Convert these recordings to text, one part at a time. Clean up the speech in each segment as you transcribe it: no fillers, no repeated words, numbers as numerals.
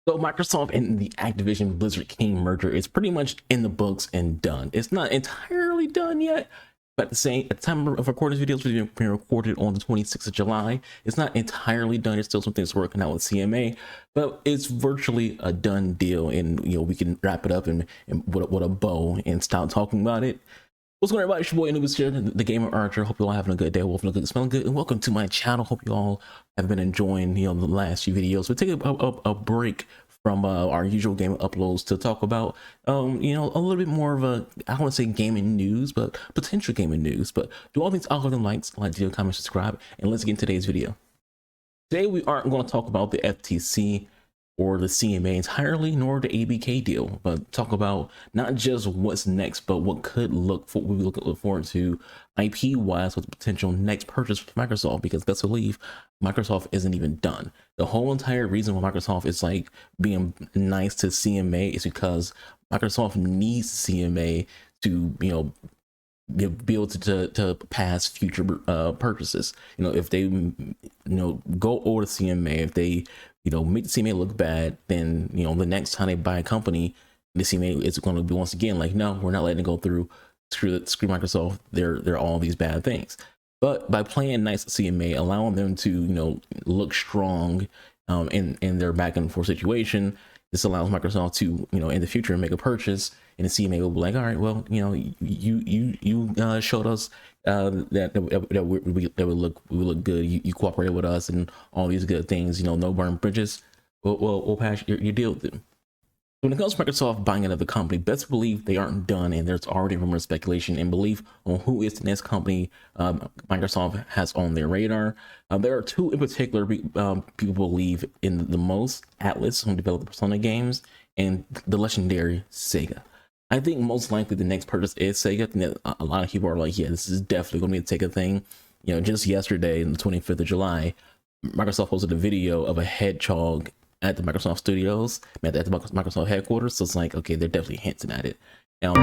So Microsoft and the Activision Blizzard King merger is pretty much in the books and done. It's not entirely done yet, but at the time of recording this video, it's being recorded on the 26th of July. It's not entirely done. There's still some things working out with CMA, but it's virtually a done deal. And we can wrap it up and with a bow and stop talking about it. What's going on, everybody? It's your boy Anubis here, the Gamer Archer. Hope you all having a good day, smelling good, and welcome to my channel. Hope you all have been enjoying the last few videos. We're taking a break from our usual game uploads to talk about a little bit more of a, I don't want to say gaming news, but potential gaming news. But do all these algorithm likes, like, video, comment, subscribe, and let's get into today's video. Today we aren't going to talk about the FTC or the CMA entirely, nor the ABK deal, but talk about not just what's next, but what could look forward to IP wise with the potential next purchase for Microsoft, because let's believe Microsoft isn't even done. The whole entire reason why Microsoft is like being nice to CMA is because Microsoft needs CMA to, be able to pass future purchases. If they go over to CMA, if they make the CMA look bad, then the next time they buy a company, the CMA is going to be once again like, no, we're not letting it go through. Screw Microsoft. They're all these bad things. But by playing nice CMA, allowing them to look strong in their back and forth situation, this allows Microsoft to in the future make a purchase, and the CMA will be like, all right, well, you showed us that we look good. You cooperated with us and all these good things. No burn bridges. We'll pass your deal with them. When it comes to Microsoft buying another company, best believe they aren't done, and there's already rumor, speculation, and belief on who is the next company Microsoft has on their radar. There are two in particular people believe in the most: Atlas, who developed the Persona games, and the legendary Sega. I think most likely the next purchase is Sega. A lot of people are like, yeah, this is definitely going to be a Sega thing. Just yesterday, on the 25th of July, Microsoft posted a video of a hedgehog at the Microsoft Studios, at the Microsoft headquarters. So it's like, okay, they're definitely hinting at it. Now,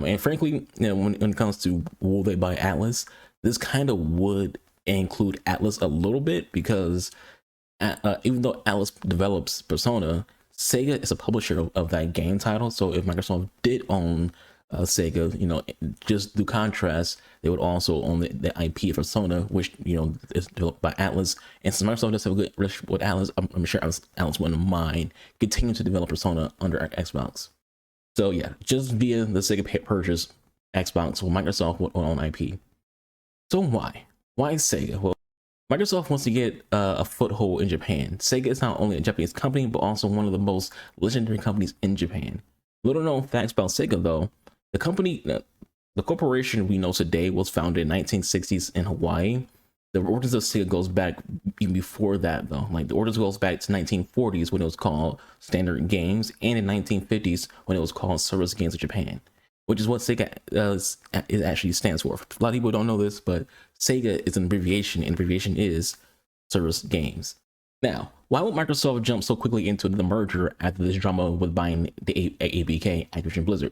and frankly, when it comes to will they buy Atlas, this kind of would include Atlas a little bit, because even though Atlas develops Persona, Sega is a publisher of that game title. So if Microsoft did own Sega, just through contrast, they would also own the IP of Persona, which is developed by Atlas. And since Microsoft does have a good relationship with Atlas, I'm sure Atlas wouldn't mind continuing to develop Persona under Xbox. So yeah, just via the Sega purchase, Xbox or Microsoft would own IP. So why? Why Sega? Well, Microsoft wants to get a foothold in Japan. Sega is not only a Japanese company, but also one of the most legendary companies in Japan. Little known facts about Sega, though: the corporation we know today was founded in 1960s in Hawaii. The origins of Sega goes back even before that, though. Like, the origins goes back to 1940s when it was called Standard Games, and in 1950s when it was called Service Games of Japan, which is what Sega it actually stands for. A lot of people don't know this, but Sega is an abbreviation, and abbreviation is Service Games. Now, why would Microsoft jump so quickly into the merger after this drama with buying the ABK, Activision Blizzard?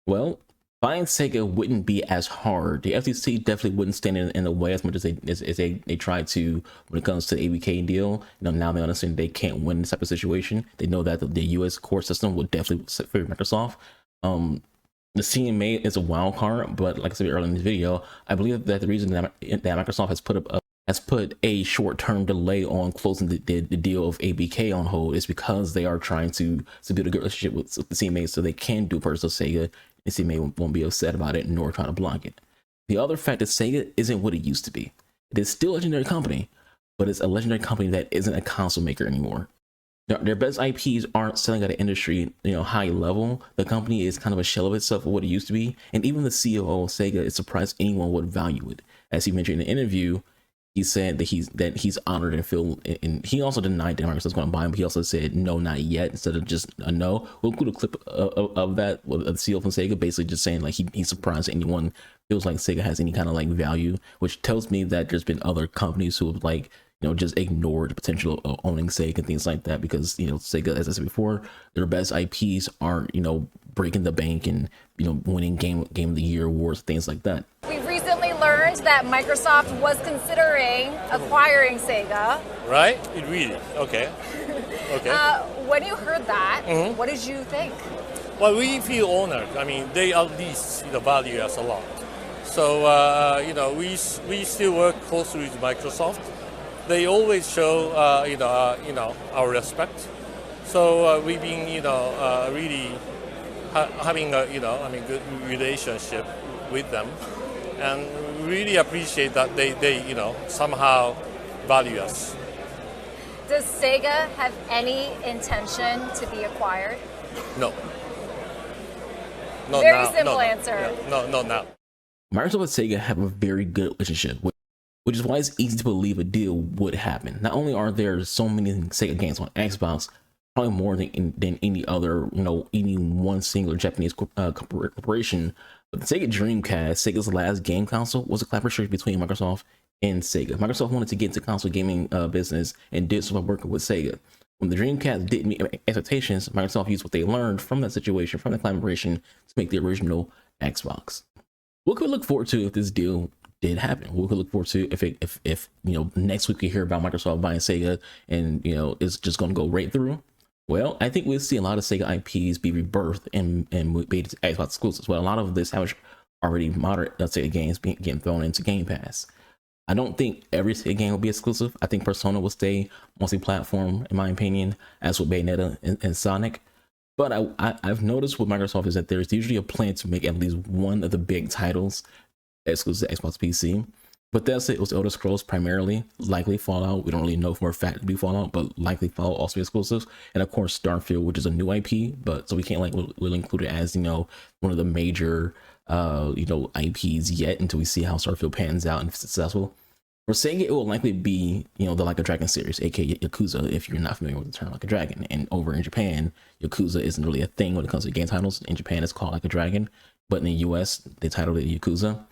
Well, buying Sega wouldn't be as hard. The FTC definitely wouldn't stand in the way as much as they try to when it comes to the ABK deal. Now they understand they can't win this type of situation. They know that the US court system will definitely favor Microsoft. The CMA is a wild card, but like I said earlier in this video, I believe that the reason that Microsoft has put a short-term delay on closing the deal of ABK on hold is because they are trying to build a good relationship with the CMA, so they can do purchase of Sega, and CMA won't be upset about it nor try to block it. The other fact is Sega isn't what it used to be. It is still a legendary company, but it's a legendary company that isn't a console maker anymore. Their best IPs aren't selling at an industry, high level. The company is kind of a shell of itself of what it used to be. And even the CEO of Sega is surprised anyone would value it. As he mentioned in an interview, he said that he's honored and he also denied that Microsoft's going to buy him. But he also said no, not yet, instead of just a no. We'll include a clip of that with the CEO from Sega, basically just saying like he's surprised anyone feels like Sega has any kind of like value, which tells me that there's been other companies who have like just ignore the potential of owning Sega and things like that, because Sega, as I said before, their best IPs aren't breaking the bank and winning game of the year awards, things like that. We recently learned that Microsoft was considering acquiring Sega. Right? It really? Okay. Okay. When you heard that, what did you think? Well, we feel honored. I mean, they at least value us a lot. So we still work closely with Microsoft. They always show our respect. So we've been really having a good relationship with them, and really appreciate that they somehow value us. Does Sega have any intention to be acquired? No. Not Very now. simple answer. No, not now. Microsoft and Sega have a very good relationship, which is why it's easy to believe a deal would happen. Not only are there so many Sega games on Xbox, probably more than any other, any one singular Japanese corporation, but the Sega Dreamcast, Sega's last game console, was a collaboration between Microsoft and Sega. Microsoft wanted to get into console gaming business and did so by working with Sega. When the Dreamcast didn't meet expectations, Microsoft used what they learned from that situation, from the collaboration, to make the original Xbox. What could we look forward to if this deal did happen? What could we look forward to if next week we hear about Microsoft buying Sega and it's just going to go right through? Well, I think we'll see a lot of Sega IPs be rebirthed and made Xbox exclusives. Well, a lot of this have already modern Sega games getting thrown into Game Pass. I don't think every Sega game will be exclusive. I think Persona will stay multi-platform, in my opinion, as with Bayonetta and Sonic. But I've noticed with Microsoft is that there's usually a plan to make at least one of the big titles exclusive to Xbox PC. But that's it was Elder Scrolls primarily, likely Fallout. We don't really know for a fact to be Fallout, but likely Fallout also be exclusive. And of course Starfield, which is a new IP, but so we can't we'll include it as one of the major IPs yet until we see how Starfield pans out and if it's successful. For Sega, it will likely be the Like a Dragon series, aka Yakuza, if you're not familiar with the term Like a Dragon. And over in Japan, Yakuza isn't really a thing when it comes to game titles. In Japan, it's called Like a Dragon, but in the US, they titled it Yakuza.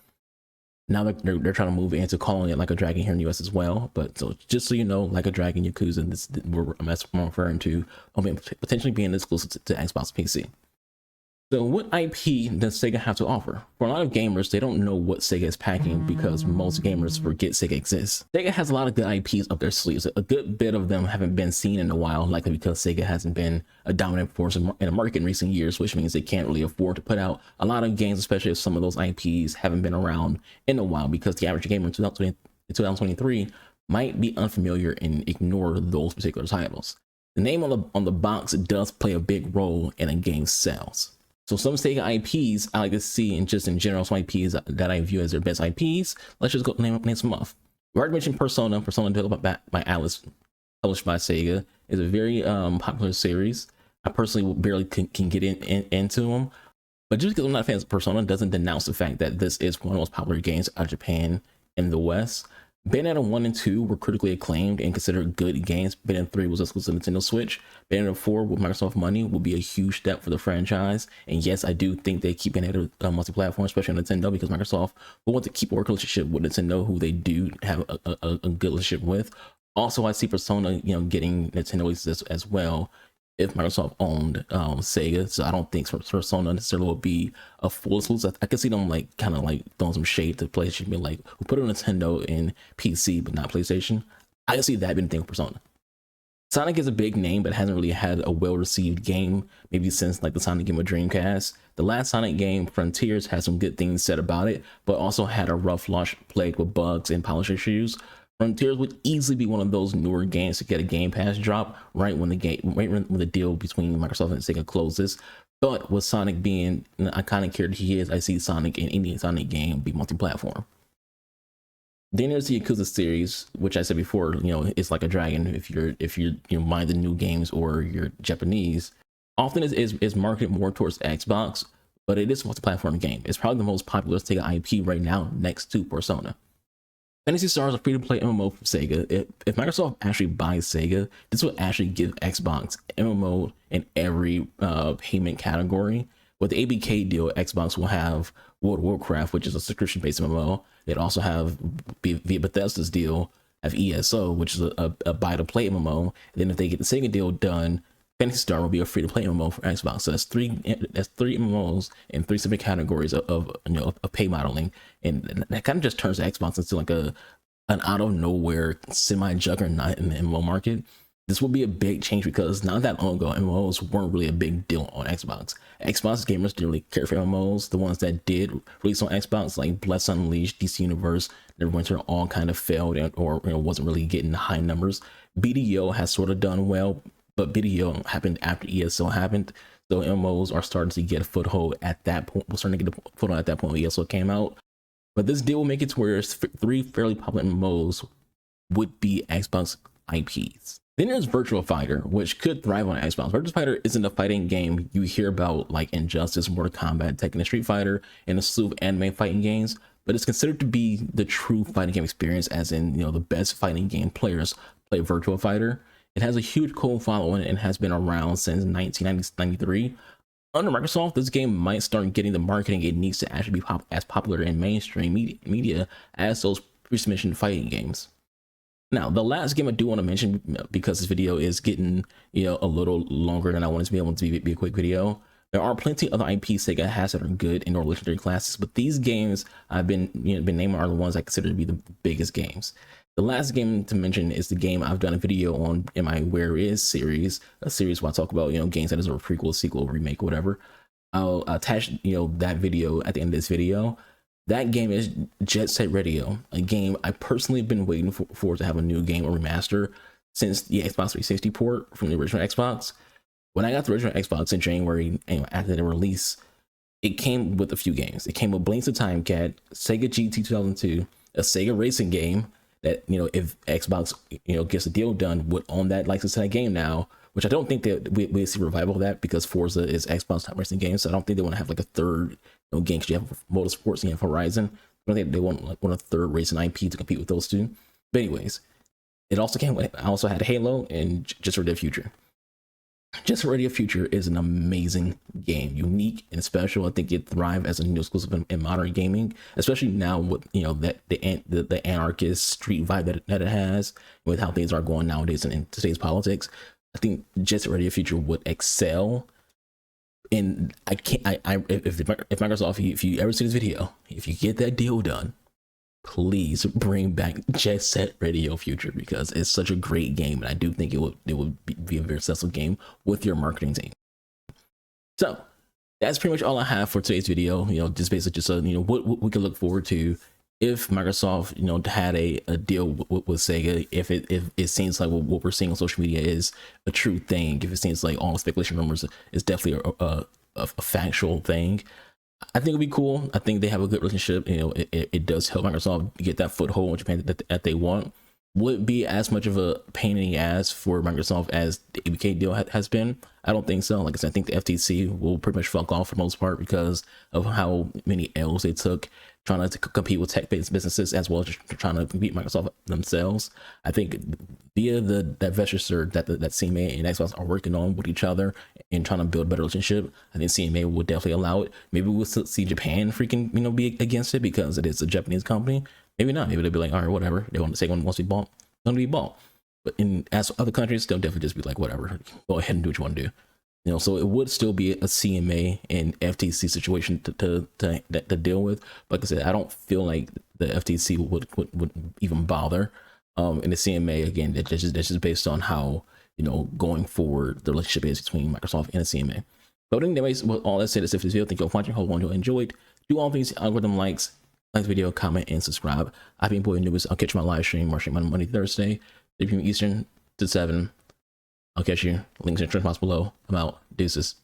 Now they're trying to move into calling it Like a Dragon here in the US as well. But so just so you know, Like a Dragon, Yakuza, this that's what I'm referring to, potentially being exclusive to Xbox PC. So what IP does Sega have to offer? For a lot of gamers, they don't know what Sega is packing because most gamers forget Sega exists. Sega has a lot of good IPs up their sleeves. A good bit of them haven't been seen in a while, likely because Sega hasn't been a dominant force in the market in recent years, which means they can't really afford to put out a lot of games, especially if some of those IPs haven't been around in a while, because the average gamer in 2023 might be unfamiliar and ignore those particular titles. The name on the box does play a big role in a game's sales. So some Sega IPs I like to see, and just in general, some IPs that I view as their best IPs. Let's just go name some off. We already mentioned Persona. Persona developed by Atlas, published by Sega, is a very popular series. I personally barely can get into them, but just because I'm not a fan of Persona doesn't denounce the fact that this is one of the most popular games out of Japan and the West. Bayonetta 1 and 2 were critically acclaimed and considered good games. Bayonetta 3 was exclusive to Nintendo Switch. Bayonetta 4 with Microsoft money will be a huge step for the franchise. And yes, I do think they keep Bayonetta multi-platform, especially on Nintendo, because Microsoft will want to keep a working relationship with Nintendo, who they do have a good relationship with. Also, I see Persona, getting Nintendo as well if Microsoft owned Sega. So I don't think Persona necessarily will be a full exclusive. I could see them kind of throwing some shade to PlayStation, be like, we put it on Nintendo and PC, but not PlayStation. I can see that being a thing with Persona. Sonic is a big name, but hasn't really had a well-received game, maybe since the Sonic game of Dreamcast. The last Sonic game, Frontiers, had some good things said about it, but also had a rough launch plagued with bugs and polish issues. Frontiers would easily be one of those newer games to get a Game Pass drop right when the deal between Microsoft and Sega closes. But with Sonic being an iconic character he is, I see Sonic in any Sonic game be multi-platform. Then there's the Yakuza series, which I said before, it's like a dragon if you're mind the new games or you're Japanese. Often is marketed more towards Xbox, but it is a multi-platform game. It's probably the most popular Sega IP right now, next to Persona. Fantasy Star is a free-to-play MMO from Sega. If Microsoft actually buys Sega, this would actually give Xbox MMO in every payment category. With the ABK deal, Xbox will have World of Warcraft, which is a subscription-based MMO. They'd also have, via Bethesda's deal, have ESO, which is a buy-to-play MMO. And then if they get the Sega deal done, Phantasy Star will be a free-to-play MMO for Xbox. So that's three MMOs in three separate categories of pay modeling, and that kind of just turns Xbox into like an out of nowhere semi-juggernaut in the MMO market. This will be a big change because not that long ago, MMOs weren't really a big deal on Xbox. Xbox gamers didn't really care for MMOs. The ones that did release on Xbox, like Bless Unleashed, DC Universe, Neverwinter, all kind of failed or wasn't really getting high numbers. BDO has sort of done well, but BDO happened after ESO happened. So MMOs are starting to get a foothold at that point. We're starting to get a foothold at that point when ESO came out. But this deal will make it to where three fairly popular MMOs would be Xbox IPs. Then there's Virtua Fighter, which could thrive on Xbox. Virtua Fighter isn't a fighting game you hear about like Injustice, Mortal Kombat, Tekken, and Street Fighter, and a slew of anime fighting games, but it's considered to be the true fighting game experience, as in, the best fighting game players play Virtua Fighter. It has a huge cult following and has been around since 1993. Under Microsoft, this game might start getting the marketing it needs to actually be as popular in mainstream media as those pre-submission fighting games. Now, the last game I do want to mention, because this video is getting, a little longer than I wanted to be able to be a quick video. There are plenty of other IPs Sega has that are good in or legendary classes, but these games I've been naming are the ones I consider to be the biggest games. The last game to mention is the game I've done a video on in my Where Is series, a series where I talk about, games that is a prequel, sequel, remake, whatever. I'll attach, that video at the end of this video. That game is Jet Set Radio, a game I personally been waiting for to have a new game or remaster since the Xbox 360 port from the original Xbox. When I got the original Xbox in January, after the release, it came with a few games. It came with Blinks of Time Cat, Sega GT 2002, a Sega racing game that, if Xbox, gets a deal done, would own that license to that game now, which I don't think that we see revival of that, because Forza is Xbox top racing game, so I don't think they want to have like a third game, because you have Motorsports and you have Horizon. I don't think they want a third racing IP to compete with those two. But anyways, it also came with, I also had Halo and Just for the Future. Just for Radio Future is an amazing game, unique and special. I think it thrives as a new exclusive in modern gaming, especially now with that the anarchist street vibe that it has, with how things are going nowadays in today's politics. I think Jet Set Radio Future would excel. And if Microsoft, if you ever see this video, if you get that deal done, please bring back Jet Set Radio Future, because it's such a great game, and I do think it would be a very successful game with your marketing team. So that's pretty much all I have for today's video. Just basically just what we can look forward to if Microsoft had a deal with Sega. If it seems like what we're seeing on social media is a true thing, if it seems like all the speculation rumors is definitely a factual thing, I think it'd be cool. I think they have a good relationship. It does help Microsoft get that foothold in Japan that they want. Would it be as much of a pain in the ass for Microsoft as the ABK deal has been? I don't think so. Like I said, I think the FTC will pretty much fuck off for the most part, because of how many L's they took trying to compete with tech-based businesses, as well as just trying to compete Microsoft themselves. I think via that vesture that CMA and Xbox are working on with each other and trying to build a better relationship, I think CMA will definitely allow it. Maybe we'll see Japan freaking be against it because it is a Japanese company. Maybe not. Maybe they'll be like, all right, whatever. They want to say once we bought, going to be bought. But as other countries, they'll definitely just be like, whatever. Go ahead and do what you want to do. So it would still be a CMA and FTC situation to deal with. But like I said, I don't feel like the FTC would even bother. And the CMA, again, that's just based on how going forward the relationship is between Microsoft and the CMA. But anyways, with all that said, that's it for this video. Thank you for watching. Hope you enjoyed. Do all things algorithm likes. Like the video, comment, and subscribe. I've been Boy Newbus. I'll catch you on my live stream, March Monday, Thursday, 3 p.m. Eastern to 7. I'll catch you. Links in the description box below. I'm out. Deuces.